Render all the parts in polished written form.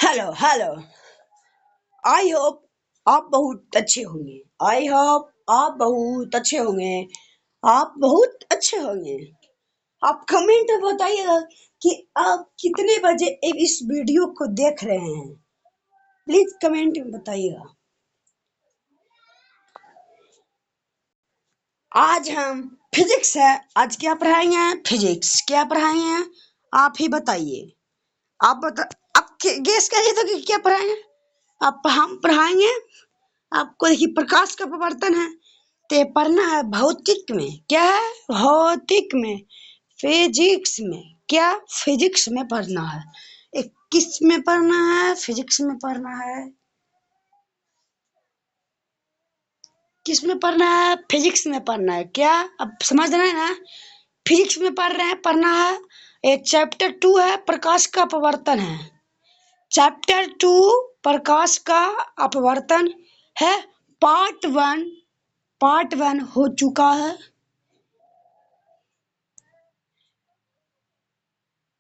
Hello hello. I hope आप बहुत अच्छे होंगे। आई होप आप बहुत अच्छे होंगे। आप बहुत अच्छे होंगे। आप कमेंट में बताइएगा कि आप कितने बजे इस वीडियो को देख रहे हैं। प्लीज कमेंट में बताइएगा। आज हम फिजिक्स है। आज क्या पढ़ाएंगे? फिजिक्स। क्या पढ़ाएंगे? आप ही बताइए। आप गेस करिए तो कि क्या पढ़ाएंगे। आप हम पढ़ाएंगे आपको। देखिए, प्रकाश का प्रवर्तन है तो पढ़ना है भौतिक में। क्या है? भौतिक में। फिजिक्स में। क्या? फिजिक्स में पढ़ना है। एक किस में पढ़ना है? फिजिक्स में पढ़ना है। किस में पढ़ना है? फिजिक्स में पढ़ना है। क्या अब समझ रहे हैं ना? फिजिक्स में पढ़ रहे हैं, पढ़ना है। ये चैप्टर 2 है, प्रकाश का अपवर्तन है। चैप्टर 2 प्रकाश का अपवर्तन है। पार्ट 1 हो चुका है।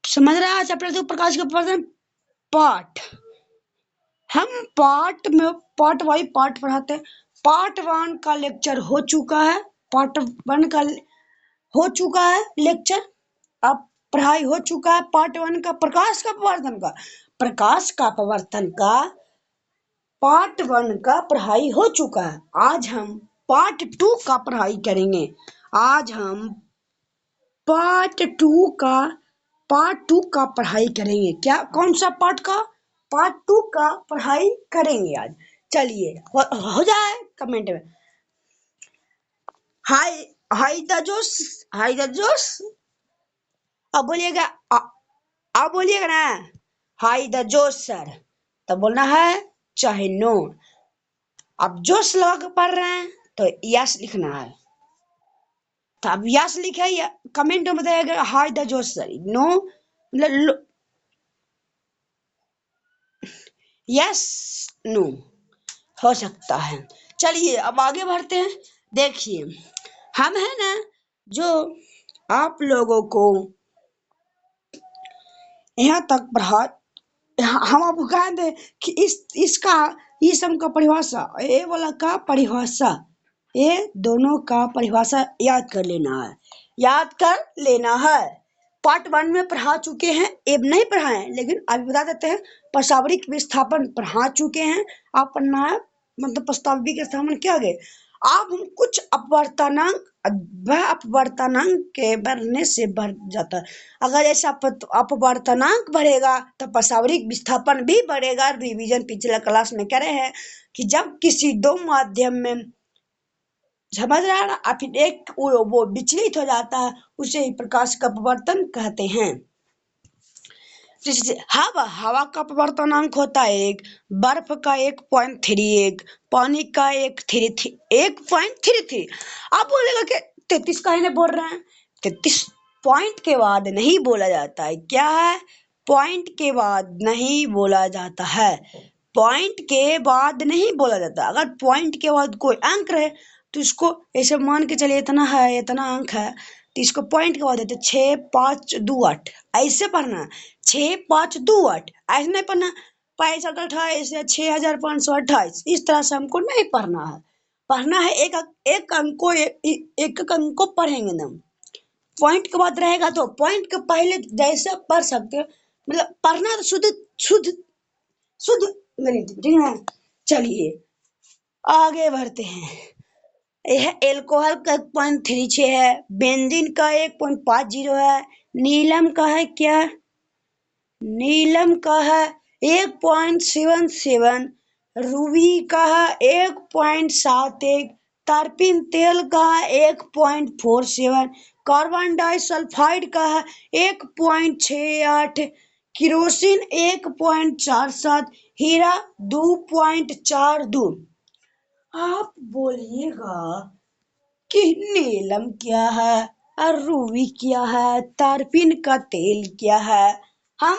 समझ रहा है? चैप्टर 2 प्रकाश का अपवर्तन पार्ट। हम पार्ट वाइज पार्ट पढ़ाते हैं। पार्ट 1 का लेक्चर हो चुका है। पार्ट 1 का हो चुका है लेक्चर। अब पढ़ाई हो चुका है पार्ट 1 का, प्रकाश का अपवर्तन का। प्रकाश का अपवर्तन का पार्ट 1 का पढ़ाई हो चुका है। आज हम पार्ट 2 का पढ़ाई करेंगे। आज हम पार्ट 2 का पढ़ाई करेंगे। क्या? कौन सा पार्ट का? पार्ट 2 का पढ़ाई करेंगे आज। चलिए, हो जाए कमेंट में। हाय हाय द जोश। हाय द जोश। अब बोलिएगा। अब बोलिएगा ना, हाय द जोश सर। तब बोलना है चाहे नो। अब जोश लगा के पढ़ रहे हैं तो यस लिखना है। तो अब यस लिखे या कमेंट में बताइएगा हाय द जोश सर। नो यस नो हो सकता है। चलिए अब आगे बढ़ते हैं। देखिए, हम है ना जो आप लोगों को यहाँ तक पढ़ा, हम आपको कह दे कि इस सम का परिभाषा, ये वाला का परिभाषा, ये दोनों का परिभाषा याद कर लेना है। याद कर लेना है। पार्ट 1 में पढ़ा चुके हैं, अब नहीं पढ़ाए लेकिन अभी बता देते हैं। प्रस्तावरिक विस्थापन पढ़ा चुके हैं। आप पढ़ना है मतलब प्रस्ताविक विस्थापन क्या है। आप हम कुछ अपवर्तनांक, वह अपवर्तनांक के बढ़ने से बढ़ जाता है। अगर ऐसा अपवर्तनांक बढ़ेगा तो प्रस्तावरिक विस्थापन भी बढ़ेगा। रिवीजन पिछले क्लास में करे हैं कि जब किसी दो माध्यम में, समझ रहा है ना, फिर एक वो विचलित हो जाता है, उसे ही प्रकाश का अपवर्तन कहते हैं। हवा का अपवर्तनांक होता है 1, बर्फ का 1.31, पानी का 1.33। आप बोलेगा कि 33 का ही बोल रहे हैं। 33 पॉइंट के बाद नहीं बोला जाता है। क्या है? पॉइंट के बाद नहीं बोला जाता है। पॉइंट के बाद नहीं बोला जाता। अगर पॉइंट के बाद कोई अंक रहे तो इसको ऐसे मान के चलिए इतना है, इतना अंक है, तो इसको पॉइंट के बाद देते 6, 5, 2, 8 ऐसे पढ़ना है। 6, 5, 2, 8 ऐसे नहीं पढ़ना। 6528 या 6528 इस तरह से हमको नहीं पढ़ना है। पढ़ना है एक अंक को, एक अंक को पढ़ेंगे ना। पॉइंट के बाद रहेगा तो पॉइंट के पहले जैसे पढ़ सकते हो, मतलब पढ़ना तो शुद्ध शुद्ध शुद्ध गणित, ठीक है। चलिए आगे बढ़ते हैं। यह एल्कोहल का 1.36 है, बेंजीन का 1.50 है, नीलम का है क्या? नीलम का है 1.77, रूबी का है 1.71, तारपीन तेल का है 1.47, कार्बन डाइसल्फाइड का है 1.68, केरोसिन 1.47, हीरा 2.42। आप बोलिएगा कि नीलम क्या है और रूबी क्या है, तारपीन का तेल क्या है। हम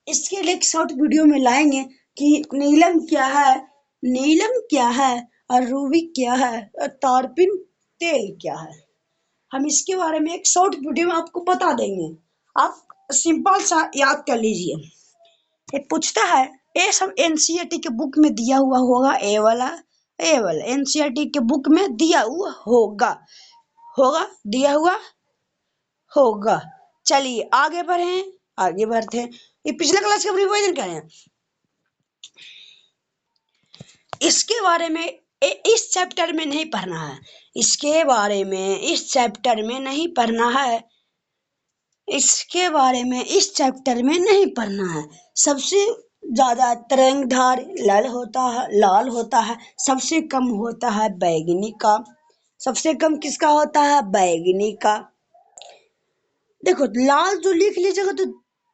इसके लिए एक शॉर्ट वीडियो में लाएंगे कि नीलम क्या है, नीलम क्या है और रूबी क्या है और तारपीन तेल क्या है। हम इसके बारे में एक शॉर्ट वीडियो में आपको बता देंगे। आप सिंपल सा याद कर लीजिए। ये पूछता है ये सब एनसीईआरटी के बुक में दिया हुआ होगा, ए वाला एनसीईआरटी के बुक में दिया हुआ होगा दिया हुआ होगा। चलिए आगे बढ़ते हैं। ये पिछले क्लास का रिवीजन करें, इसके बारे में इस चैप्टर में नहीं पढ़ना है, इसके बारे में इस चैप्टर में नहीं पढ़ना है, इसके बारे में इस चैप्टर में नहीं पढ़ना है। सबसे ज्यादा तरंगधार लाल होता है, सबसे कम होता है बैगनी का। सबसे कम किसका होता है? बैगनी का। देखो लाल जो लिख लीजिएगा तो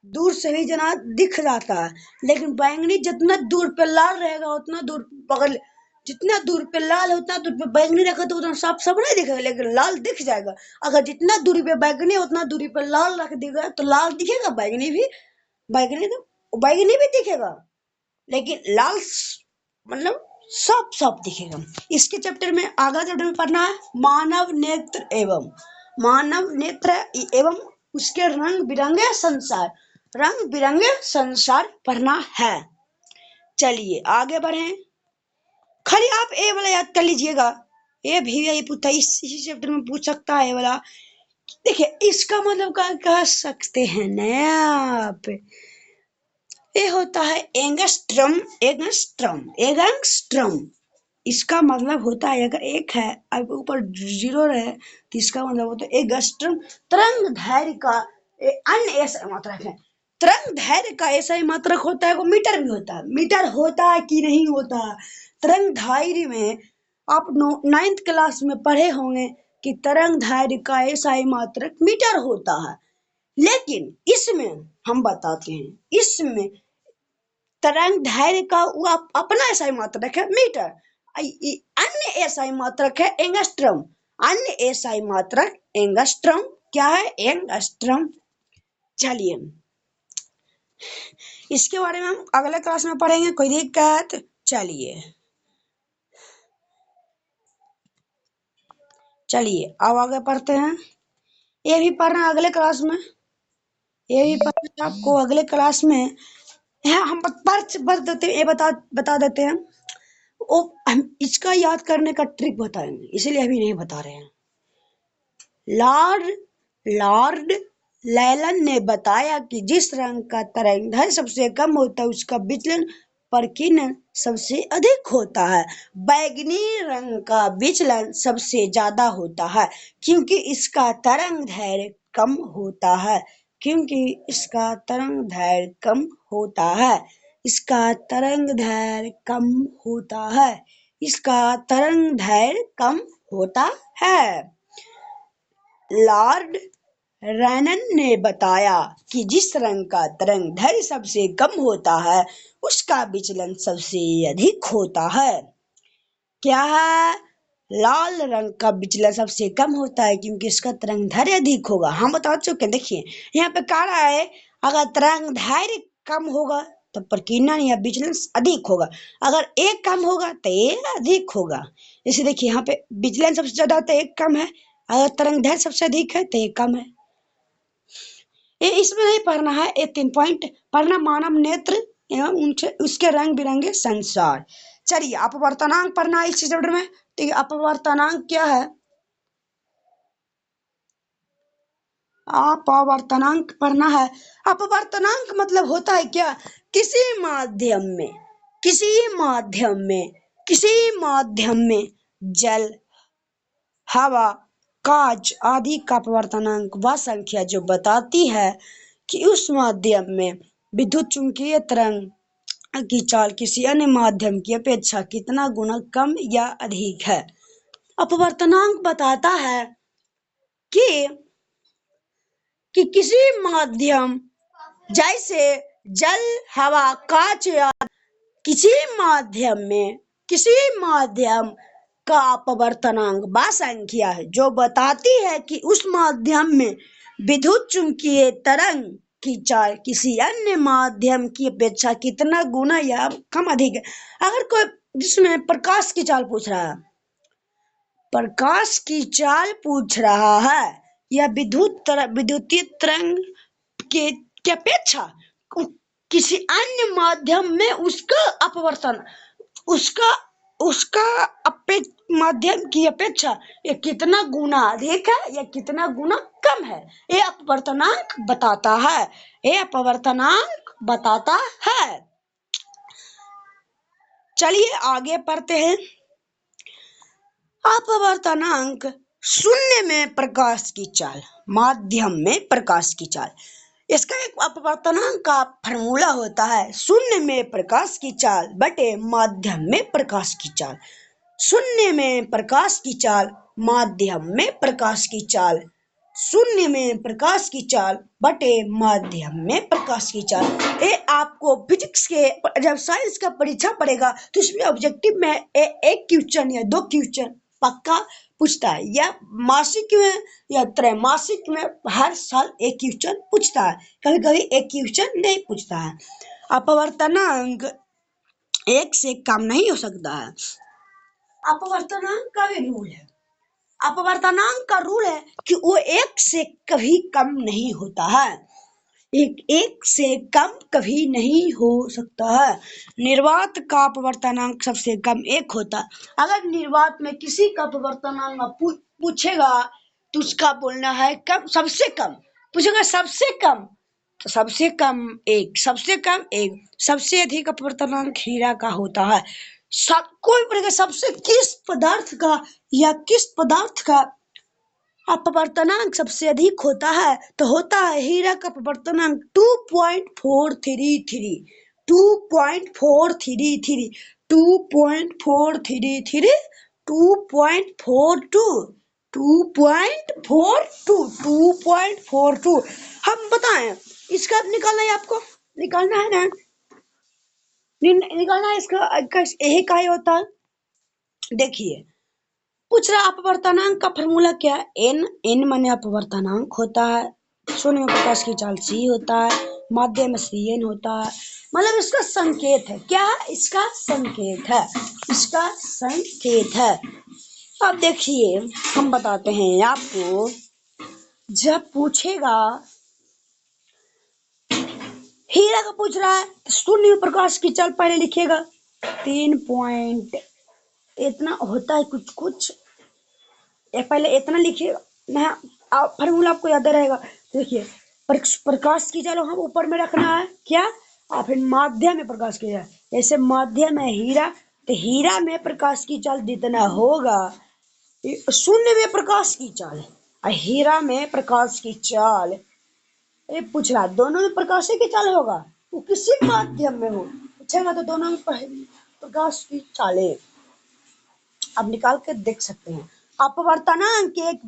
दूर से ही जना दिख जाता है, लेकिन बैंगनी जितना दूर पे लाल रहेगा उतना दूर बगल, जितना दूर पे लाल उतना दूर पे बैंगनी रखा तो उतना साफ सब नहीं दिखेगा, लेकिन लाल दिख जाएगा। अगर जितना दूरी पे बैंगनी उतना दूरी पे लाल रख देगा तो लाल दिखेगा, बैगनी भी दिखेगा, लेकिन लाल मतलब सब दिखेगा। इसके चैप्टर में आगे चैप्टर में पढ़ना है मानव नेत्र एवं उसके रंग बिरंगे संसार पढ़ना है। चलिए आगे बढ़े, खाली आप ए वाला याद कर लीजिएगा, ये भी ये पूछता इसी चैप्टर में पूछ सकता है। ये वाला देखिए, इसका मतलब क्या कह सकते हैं ना आप, ये होता है एंगस्ट्रम। इसका मतलब होता है अगर एक है अब ऊपर जीरो रहे तो इसका मतलब होता है एंगस्ट्रम। तरंग दैर्घ्य का अन्य ऐसा मात्रक है, तरंग दैर्घ्य का ऐसा ही मात्रक होता है, वो मीटर भी होता है। मीटर होता है कि नहीं होता? तरंग दैर्घ्य में आप 9th क्लास में पढ़े होंगे कि तरंग दैर्घ्य का ऐसा ही मात्रक मीटर होता है, लेकिन इसमें हम बताते हैं, इसमें तरंग दैर्घ्य का वो अपना एसआई मात्रक है मीटर, अन्य एसआई मात्रक है एंगस्ट्रम। अन्य एसआई मात्रक एंगस्ट्रम क्या है? एंगस्ट्रम। चलिए इसके बारे में हम अगले क्लास में पढ़ेंगे, कोई दिक्कत? चलिए अब आगे पढ़ते हैं। ये भी पढ़ना अगले क्लास में, ये भी पढ़ना आपको अगले क्लास में है। हम पढ़ देते हैं, ये बता देते हैं, हम इसका याद करने का ट्रिक बताएंगे, इसीलिए अभी नहीं बता रहे हैं। लॉर्ड लैलन ने बताया कि जिस रंग का तरंगदैर्घ्य सबसे कम होता है उसका विचलन प्रकीर्णन सबसे अधिक होता है। बैगनी रंग का विचलन सबसे ज्यादा होता है क्योंकि इसका तरंगदैर्घ्य कम होता है, क्योंकि इसका तरंगदैर्घ्य कम होता है, इसका तरंगदैर्घ्य कम होता है, इसका तरंगदैर्घ्य कम होता है। लॉर्ड रैनन ने बताया कि जिस रंग का तरंगदैर्घ्य सबसे कम होता है उसका विचलन सबसे अधिक होता है। क्या है? लाल रंग का विचलन सबसे कम होता है क्योंकि इसका तरंगदैर्घ्य अधिक होगा। हम बता चुके हैं, देखिए यहाँ पे कह रहा है अगर तरंगदैर्घ्य कम होगा तो प्रकीर्णन या विचलन अधिक होगा, अगर एक कम होगा तो एक अधिक होगा। जैसे देखिए यहाँ पे विचलन सबसे ज्यादा है तो एक कम है, अगर तरंगदैर्घ्य सबसे अधिक है तो एक कम है। ये इसमें नहीं पढ़ना है, ये 3 पॉइंट पढ़ना, मानव नेत्र एवं उसके रंग बिरंगे संसार। चलिए अपवर्तनांक पढ़ना है इस चैप्टर में। तो ये अपवर्तनांक क्या है? अपवर्तनांक पढ़ना है। अपवर्तनांक मतलब होता है क्या? किसी माध्यम में जल, हवा, कांच आदि का अपवर्तनांक वह संख्या जो बताती है कि उस माध्यम में विद्युत चुंबकीय तरंग की चाल किसी अन्य माध्यम की अपेक्षा कितना गुना कम या अधिक है। अपवर्तनांक बताता है कि किसी माध्यम जैसे जल, हवा, कांच या किसी माध्यम का अपवर्तनांक वह संख्या है जो बताती है कि उस माध्यम में विद्युत चुंबकीय तरंग की चाल किसी अन्य माध्यम की अपेक्षा कितना गुना या कम अधिक है। अगर कोई जिसमें प्रकाश की चाल पूछ रहा है या विद्युतीय तरंग की अपेक्षा किसी अन्य माध्यम में उसका अपवर्तन उसका उसका माध्यम की अपेक्षा ये कितना गुना अधिक है या कितना गुना कम है, ये अपवर्तनांक बताता है। ये अपवर्तनांक बताता है। चलिए आगे पढ़ते हैं। अपवर्तनांक शून्य में प्रकाश की चाल, माध्यम में प्रकाश की चाल। इसका एक अपवर्तनांक का फॉर्मूला होता है शून्य में प्रकाश की चाल बटे माध्यम में प्रकाश की चाल। शून्य में प्रकाश की चाल माध्यम में प्रकाश की चाल, शून्य में प्रकाश की चाल बटे माध्यम में प्रकाश की चाल। ये आपको फिजिक्स के जब साइंस का परीक्षा पड़ेगा तो इसमें ऑब्जेक्टिव में एक क्वेश्चन या दो क्वेश्चन पक्का पूछता है, या मासिक में या त्रैमासिक में हर साल एक क्वेश्चन पूछता है, कभी कभी एक क्वेश्चन नहीं पूछता है। अपवर्तनांक एक से कम नहीं हो सकता है। अपवर्तनांक का भी रूल है। अपवर्तनांक का रूल है कि वो एक से कभी कम नहीं होता है, एक से कम कभी नहीं हो सकता है। निर्वात का अपवर्तनांक सबसे कम एक होता है। अगर निर्वात में किसी का अपवर्तनांक पूछेगा तो उसका बोलना है कम, सबसे कम पूछेगा सबसे कम तो सबसे कम एक, सबसे कम एक। सबसे अधिक अपवर्तनांक हीरा का होता है। कोई बोलेगा सबसे किस पदार्थ का या किस पदार्थ का अपवर्तनांक सबसे अधिक होता है तो होता है हीरा का अपवर्तनांक 2.433 2.433 2.433 2.42 2.42 हम बताएं इसका निकालना है, आपको निकालना है ना, निकालना है इसका यही का ही होता है। देखिए पूछ रहा अपवर्तनांक का फॉर्मूला क्या है, एन माने अपवर्तनांक होता है, शून्य में प्रकाश की चाल सी होता है, माध्य में Cn होता है, मतलब इसका संकेत है। क्या है? इसका संकेत है, इसका संकेत है। अब देखिए हम बताते हैं आपको, जब पूछेगा हीरा का पूछ रहा है तो शून्य में प्रकाश की चाल पहले लिखिएगा 3 पॉइंट इतना होता है कुछ कुछ, पहले इतना लिखिए ना, फॉर्मूला आपको याद रहेगा। देखिए प्रकाश की चाल हम ऊपर में रखना है क्या, और फिर माध्यम में प्रकाश की चाल, जैसे माध्यम है हीरा तो हीरा में प्रकाश की चाल जितना होगा, शून्य में प्रकाश की चाल और हीरा में प्रकाश की चाल, ये पूछ रहा दोनों में प्रकाश की चाल होगा, वो किसी माध्यम में हो पूछेगा तो दोनों में प्रकाश की चालें अब निकाल के देख सकते हैं। अपवर्तनांक एक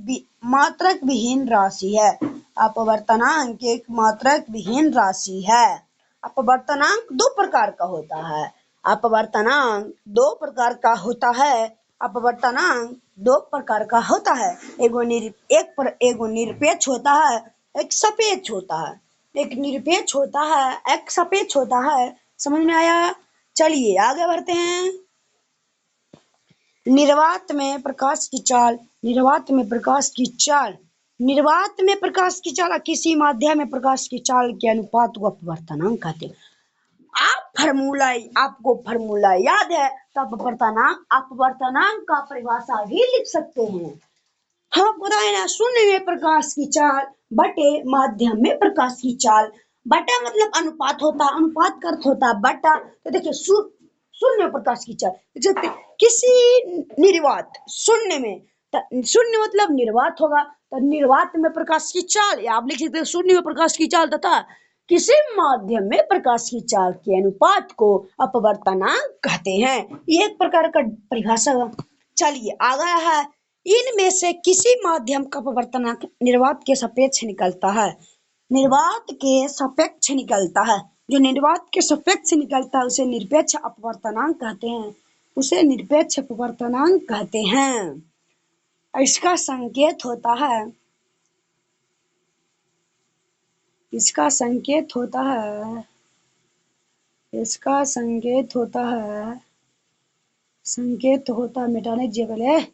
मात्रक विहीन राशि है। अपवर्तनांक एक मात्रक विहीन राशि है। अपवर्तनांक दो प्रकार का होता है। अपवर्तनांक दो प्रकार का होता है। अपवर्तनांक दो प्रकार का होता है। एगो निरपेक्ष होता है, एक सापेक्ष होता है। एक निरपेक्ष होता है, एक सापेक्ष होता है। समझ में आया? चलिए आगे बढ़ते हैं। निर्वात में प्रकाश की चाल, निर्वात में प्रकाश की चाल, निर्वात में प्रकाश की चाल किसी माध्यम में प्रकाश की चाल के अनुपात को अपवर्तनांक कहते हैं। आपको फॉर्मूला याद है तो अपवर्तनांक का परिभाषा भी लिख सकते हैं। हम बताए ना, शून्य में प्रकाश की चाल बटे माध्यम में प्रकाश की चाल। बटा मतलब अनुपात होता है, अनुपात का अर्थ होता है बटा। तो देखिए शून्य प्रकाश की चाल किसी निर्वात शून्य में, शून्य मतलब निर्वात होगा तो निर्वात में प्रकाश की चाल, आप लिख सकते हैं शून्य में प्रकाश की चाल तथा किसी माध्यम में प्रकाश की चाल के अनुपात को अपवर्तनांक कहते हैं। ये एक प्रकार का परिभाषा है। चलिए आगे है, इनमें से किसी माध्यम का अपवर्तनांक निर्वात के सापेक्ष निकलता है। निर्वात के सापेक्ष निकलता है, जो निर्वात के सापेक्ष निकलता है उसे निरपेक्ष अपवर्तनांक कहते हैं, उसे निरपेक्ष अपवर्तनांक कहते हैं। इसका संकेत होता है, इसका संकेत होता है, इसका संकेत होता है, संकेत होता है, मिटाने दीजिए पहले।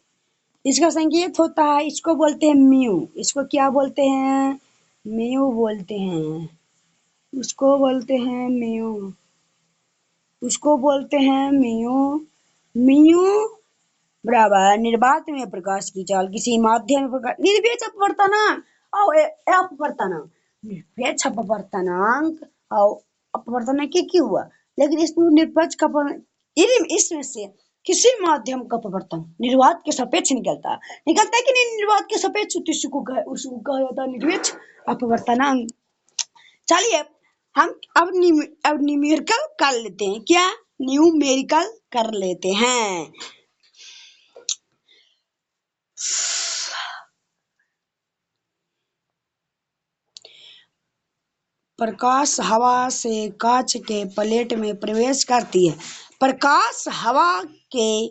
इसका संकेत होता है, इसको बोलते हैं म्यू। इसको क्या बोलते हैं? म्यू बोलते हैं। उसको बोलते हैं म्यू, उसको बोलते हैं म्यू। म्यू बराबर निर्वात में प्रकाश की चाल किसी माध्यम में प्रकाश निरपेक्ष अपवर्तनांक और अपवर्तनांक, निरपेक्ष अपवर्तनांक और अपवर्तनांक क्या हुआ, लेकिन इसमें निरपेक्ष का इसमें से किसी माध्यम का अपवर्तन निर्वात के सापेक्ष निकलता है कि नहीं, निर्वात के सापेक्ष उसको कहा जाता है निरपेक्ष अपवर्तनांक। चलिए हम अब न्यूमेरिकल कर लेते हैं, क्या न्यूमेरिकल कर लेते हैं। प्रकाश हवा से कांच के प्लेट में प्रवेश करती है। प्रकाश हवा के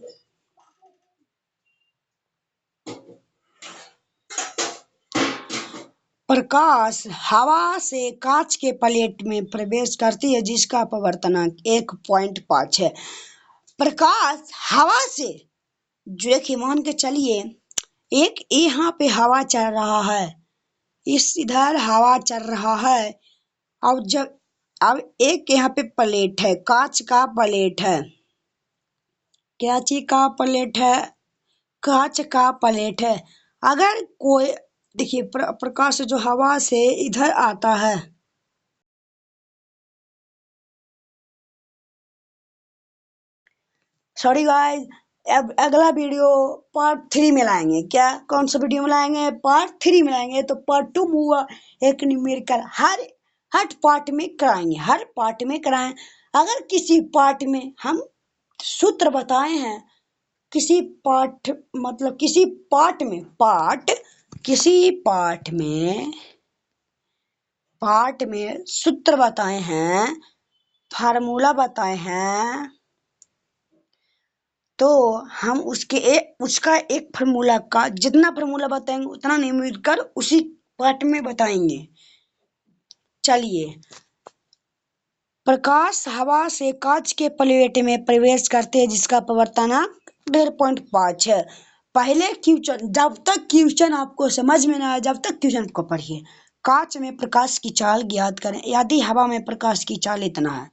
प्रकाश हवा से कांच के प्लेट में प्रवेश करती है जिसका अपवर्तनांक 1.5 है। प्रकाश हवा से जो कि मान के चलिए एक यहाँ पे हवा चल रहा है, इस इधर हवा चल रहा है, अब एक यहाँ पे प्लेट है, कांच का प्लेट है, क्या चीज का प्लेट है, कांच का प्लेट है। अगर कोई देखिए प्रकाश जो हवा से इधर आता है, सॉरी गाइस, अब अगला वीडियो पार्ट 3 में लाएंगे। क्या कौन सा वीडियो में लाएंगे, पार्ट 3 में लाएंगे। तो पार्ट 2 में हुआ एक न्यूमेरिकल हर पार्ट में कराएंगे, हर पार्ट में कराएं। अगर किसी पार्ट में हम सूत्र बताए हैं, किसी पाठ मतलब किसी पार्ट में किसी पार्ट में सूत्र बताए हैं, फार्मूला बताए हैं, तो हम उसका एक फार्मूला का जितना फार्मूला बताएंगे उतना न्यूमेरिकल उसी पार्ट में बताएंगे। चलिए, प्रकाश हवा से कांच के प्लेट में प्रवेश करते हैं जिसका अपवर्तनांक 1.5 है। पहले क्वेश्चन, जब तक क्वेश्चन आपको समझ में ना आए जब तक क्वेश्चन को पढ़िए। कांच में प्रकाश की चाल ज्ञात करें। यदि हवा में प्रकाश की चाल इतना है,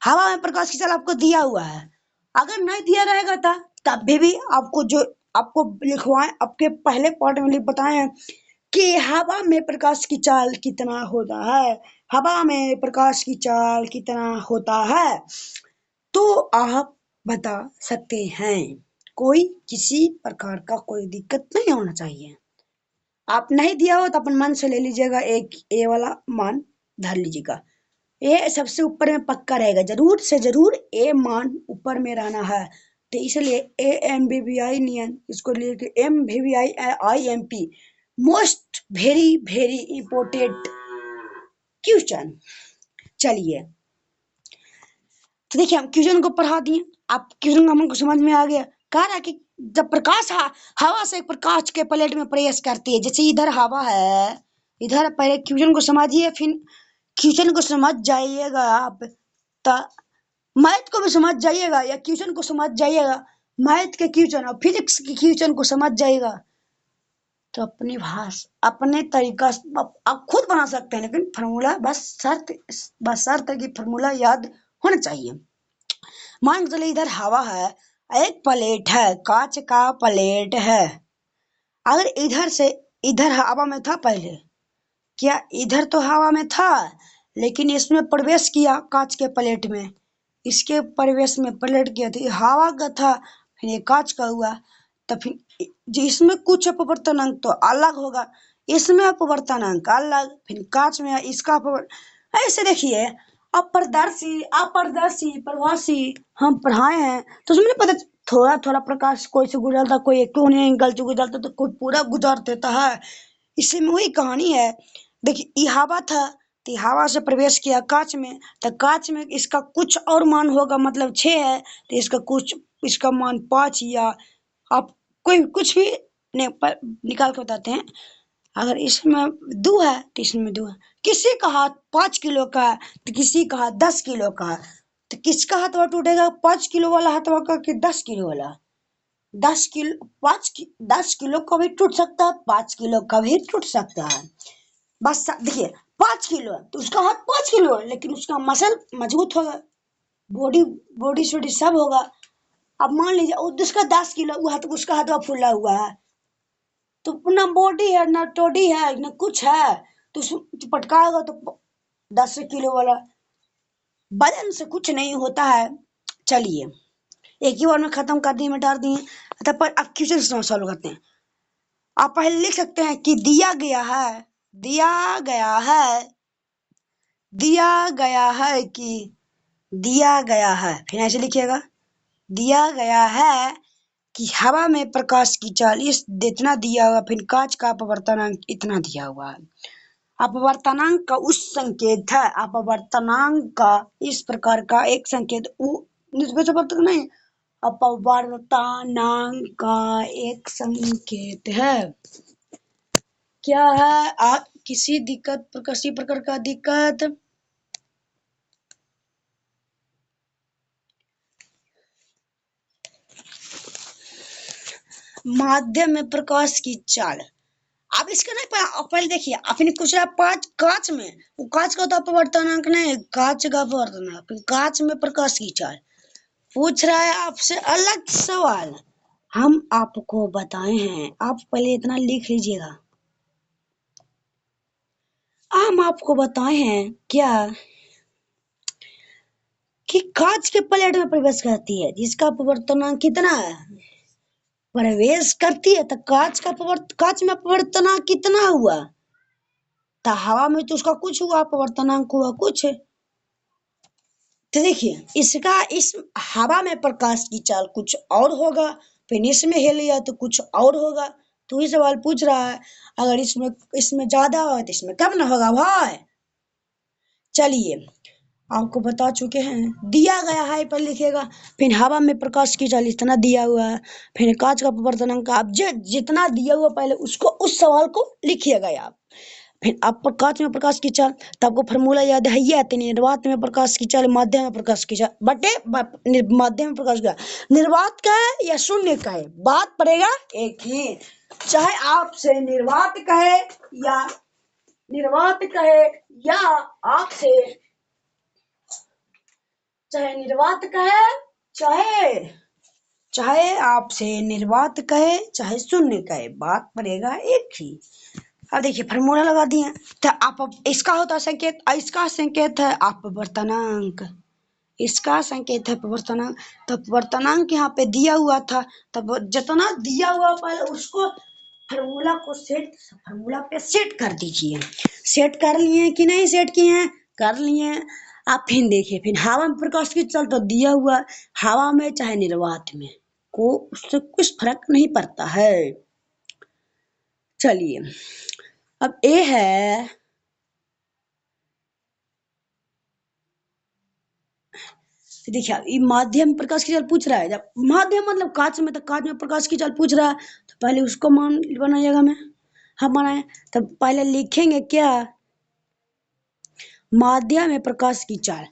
हवा में प्रकाश की चाल आपको दिया हुआ है, अगर नहीं दिया रहेगा था तब भी आपको लिखवाए आपके पहले पार्ट में बताए हैं कि हवा में प्रकाश की चाल कितना होता है, हवा में प्रकाश की चाल कितना होता है, तो आप बता सकते हैं। कोई किसी प्रकार का कोई दिक्कत नहीं होना चाहिए। आप नहीं दिया हो तो अपन मन से ले लीजिएगा, एक ए वाला मान धर लीजिएगा। ए सबसे ऊपर में पक्का रहेगा, जरूर से जरूर ए मान ऊपर में रहना है। तो इसलिए A M B B I नियन इसको लेके M V V I I M P most very very important question. चलिए, तो देखिए हम क्वेश्चन को पढ़ा दिए, आप क्वेश्चन हमको समझ में आ गया। कह रहा है कि जब प्रकाश हवा से प्रकाश के प्लेट में प्रवेश करती है, जैसे इधर हवा है, इधर पहले क्वेश्चन को समझिए, फिर क्वेश्चन को समझ जाइएगा आप, तो मैथ को भी समझ जाइएगा या क्वेश्चन को समझ जाइएगा, मैथ के क्वेश्चन और फिजिक्स के क्वेश्चन को समझ जाइएगा, तो अपनी भाषा अपने तरीका आप खुद बना सकते हैं। लेकिन फार्मूला बस शर्त है कि फार्मूला याद होना चाहिए। मान के चलिए इधर हवा है, एक प्लेट है, कांच का प्लेट है। अगर इधर से इधर हवा में था पहले, क्या इधर तो हवा में था, लेकिन इसमें प्रवेश किया कांच के प्लेट में, इसके प्रवेश में प्लेट किया थी, हवा का था, फिर ये कांच का हुआ, तो फिर जिसमें कुछ अपवर्तनांक तो अलग होगा, इसमें अपवर्तनांक अलग, फिर कांच में इसका ऐसे देखिए अपारदर्शी अपारदर्शी प्रवासी हम पढ़ाए हैं, तो उसमें पता थोड़ा थोड़ा प्रकाश कोई से गुजरता, कोई एक कोने एंगल से गुजरता, तो कोई पूरा गुजर देता है। इसमें वही कहानी है। देखिए ये हवा था, तो हवा से प्रवेश किया कांच में, तो कांच में इसका कुछ और मान होगा, मतलब 6 है, तो इसका मान 5 या आप कोई कुछ भी निकाल के बताते हैं। अगर इसमें 2 है तो इसमें 2 है, किसी का हाथ 5 किलो का है तो किसी का हाथ 10 किलो का है, तो किसका हाथवा टूटेगा, 5 किलो वाला हाथवा का कि 10 किलो वाला। 10 किलो का भी टूट सकता है, 5 किलो का भी टूट सकता है। बस देखिए 5 किलो है तो उसका हाथ 5 किलो है, लेकिन उसका मसल मजबूत होगा, बॉडी बॉडी शॉडी सब होगा। अब मान लीजिए उसका 10 किलो, वो हाथ उसका हाथ फूला हुआ है, तो ना बॉडी है ना टोडी है ना कुछ है, तो पटकाएगा तो 10 किलो वाला, वजन से कुछ नहीं होता है। चलिए एक ही बार में खत्म कर दिए, मिटा दिए। अच्छा पर अब क्वेश्चन सॉल्व करते हैं। आप पहले लिख सकते हैं कि दिया गया है, दिया गया है, दिया गया है कि दिया गया है, फिर ऐसे लिखिएगा, दिया गया है कि हवा में प्रकाश की चाल इस इतना दिया हुआ, फिर कांच का अपवर्तनांक इतना दिया हुआ है। अपवर्तनांक का उस संकेत है, अपवर्तनांक का इस प्रकार का एक संकेत निस्बत से नहीं, अपवर्तनांक का एक संकेत है। क्या है किसी दिक्कत किसी प्रकार का दिक्कत? माध्यम में प्रकाश की चाल, आप इसका नहीं पहले देखिए, आपने कुछ पांच कांच में, वो कांच का तो अपवर्तनांक नहीं, कांच का अपवर्तनांक, कांच में प्रकाश की चाल पूछ रहा है आपसे अलग सवाल। हम आपको बताए हैं, आप पहले इतना लिख लीजिएगा। हम आपको बताए हैं क्या कि कांच के प्लेट में प्रवेश करती है जिसका अपवर्तनांक कितना है, प्रवेश करती है तो कांच में अपवर्तनांक कितना हुआ, तो हवा में तो उसका कुछ हुआ, अपवर्तनांक हुआ कुछ। तो देखिए इसका इस हवा में प्रकाश की चाल कुछ और होगा, फिर इसमें हेलिया तो कुछ और होगा। तो ये सवाल पूछ रहा है, अगर इसमें इसमें ज्यादा हो तो इसमें कम ना होगा भाई। चलिए आपको बता चुके हैं, दिया गया है पर लिखिएगा, फिर हवा में प्रकाश की चाल इतना दिया हुआ है, फिर कांच का अपवर्तनांक आप जितना दिया हुआ पहले उसको उस सवाल को लिखिएगा आप। फिर आप कांच में प्रकाश की चाल, तो आपको फॉर्मूला याद है, ये आते निर्वात में प्रकाश की चाल, माध्यम में प्रकाश की चाल बटे माध्यम में प्रकाश का, निर्वात का है या शून्य का है, बात पड़ेगा एक ही। चाहे आपसे निर्वात कहे या निर्वात कहे या आपसे चाहे निर्वात कहे चाहे चाहे आपसे निर्वात कहे चाहे शून्य कहे, बात पड़ेगा एक ही। अब देखिए फॉर्मूला लगा दिए, तो आप इसका होता संकेत, इसका संकेत है अपवर्तनांक, इसका संकेत है अपवर्तनांक, तो अपवर्तनांक यहाँ पे दिया हुआ था, तब जितना दिया हुआ पहले उसको फॉर्मूला पे सेट कर दीजिए। सेट कर लिए कि नहीं सेट किए हैं, कर लिए। आप फिर देखिए, फिर हवा में प्रकाश की चाल तो दिया हुआ, हवा में चाहे निर्वात में को उससे कुछ फर्क नहीं पड़ता है। चलिए अब ए है, देखिए ये माध्यम प्रकाश की चाल पूछ रहा है, जब माध्यम मतलब कांच में, तो कांच में प्रकाश की चाल पूछ रहा है, तो पहले उसको मान बनाइएगा में, हम बनाए, तब पहले लिखेंगे क्या, माध्यम में प्रकाश की चाल,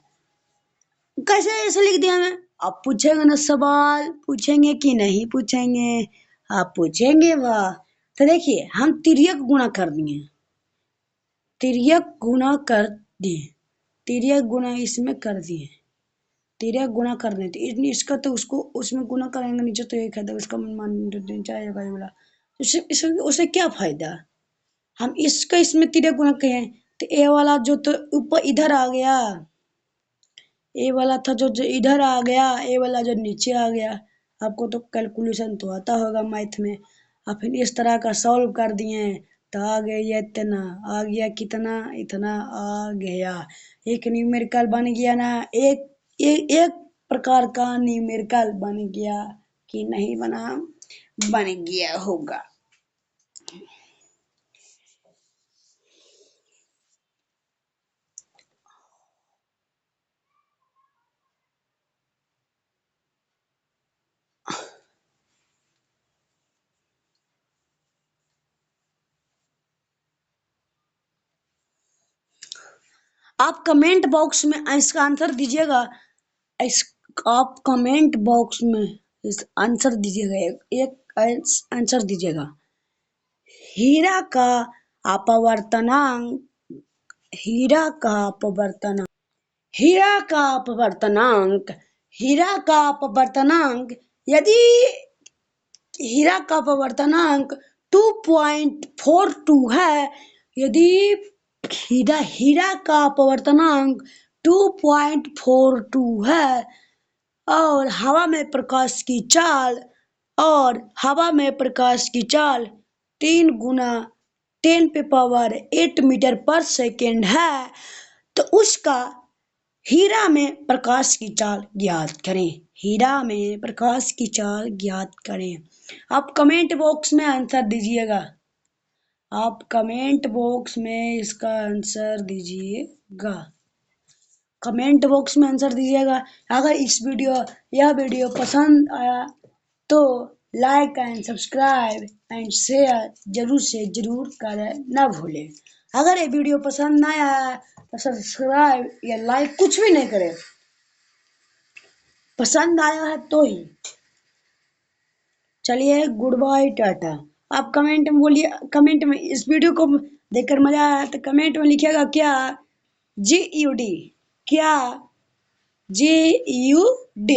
कैसे ऐसे लिख दिया मैं, आप पूछेंगे ना सवाल, पूछेंगे कि नहीं पूछेंगे, आप पूछेंगे वाह। तो देखिए हम तिर्यक गुणा कर दिए, तिर्यक गुणा कर दिए, तिर्यक गुणा इसमें कर दिए, तिर्यक गुणा कर देते, इसका तो उसको उसमें गुणा करेंगे, नीचे तो एक है तो उसका मान जाएगा ये वाला, उससे उससे क्या फायदा, हम इसका इसमें तिर्यक गुणा करें तो ए वाला जो तो ऊपर इधर आ गया, ए वाला था जो इधर आ गया, ए वाला जो नीचे आ गया। आपको तो कैलकुलेशन तो आता होगा मैथ में। और फिर इस तरह का सॉल्व कर दिए तो आ गया इतना, आ गया कितना, इतना आ गया, एक न्यूमेरिकल बन गया ना, एक प्रकार का न्यूमेरिकल बन गया कि नहीं बना, बन गया होगा। आप कमेंट बॉक्स में इसका आंसर दीजिएगा, इस आप कमेंट बॉक्स में इस आंसर दीजिएगा, एक आंसर दीजिएगा, हीरा का अपवर्तनांक हीरा का अपवर्तनांक। हीरा का अपवर्तनांक। हीरा का अपवर्तनांक यदि हीरा का अपवर्तनांक 2.42 है, यदि हीरा का अपवर्तनांक 2.42 है और हवा में प्रकाश की चाल 3 गुना 10⁸ मीटर पर सेकेंड है, तो उसका हीरा में प्रकाश की चाल ज्ञात करें। हीरा में प्रकाश की चाल ज्ञात करें। आप कमेंट बॉक्स में आंसर दीजिएगा। आप कमेंट बॉक्स में इसका आंसर दीजिएगा। कमेंट बॉक्स में आंसर दीजिएगा। अगर यह वीडियो पसंद आया तो like and subscribe and share जरूर से जरूर करें, ना भूलें। अगर ये वीडियो पसंद ना आया तो सब्सक्राइब या लाइक कुछ भी नहीं करें, पसंद आया है तो ही। चलिए, गुड बाय, टाटा। आप कमेंट में बोलिए, कमेंट में इस वीडियो को देखकर मजा आया तो कमेंट में लिखिएगा क्या GUD, क्या GUD।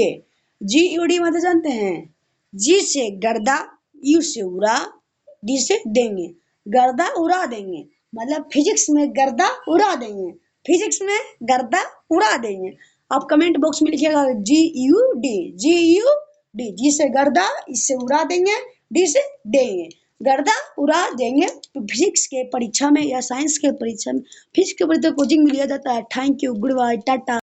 GUD मतलब जानते हैं? G से गर्दा, U से उड़ा, D से देंगे। गर्दा उड़ा देंगे मतलब फिजिक्स में गर्दा उड़ा देंगे। फिजिक्स में गर्दा उड़ा देंगे। आप कमेंट बॉक्स में लिखिएगा GUD। GUD, G से गर्दा, इससे उड़ा देंगे, D से देंगे। गर्दा उड़ा देंगे। तो फिजिक्स के परीक्षा में या साइंस के परीक्षा में, फिजिक्स के परीक्षा कोचिंग में लिया जाता है। Thank you, good bye, Tata.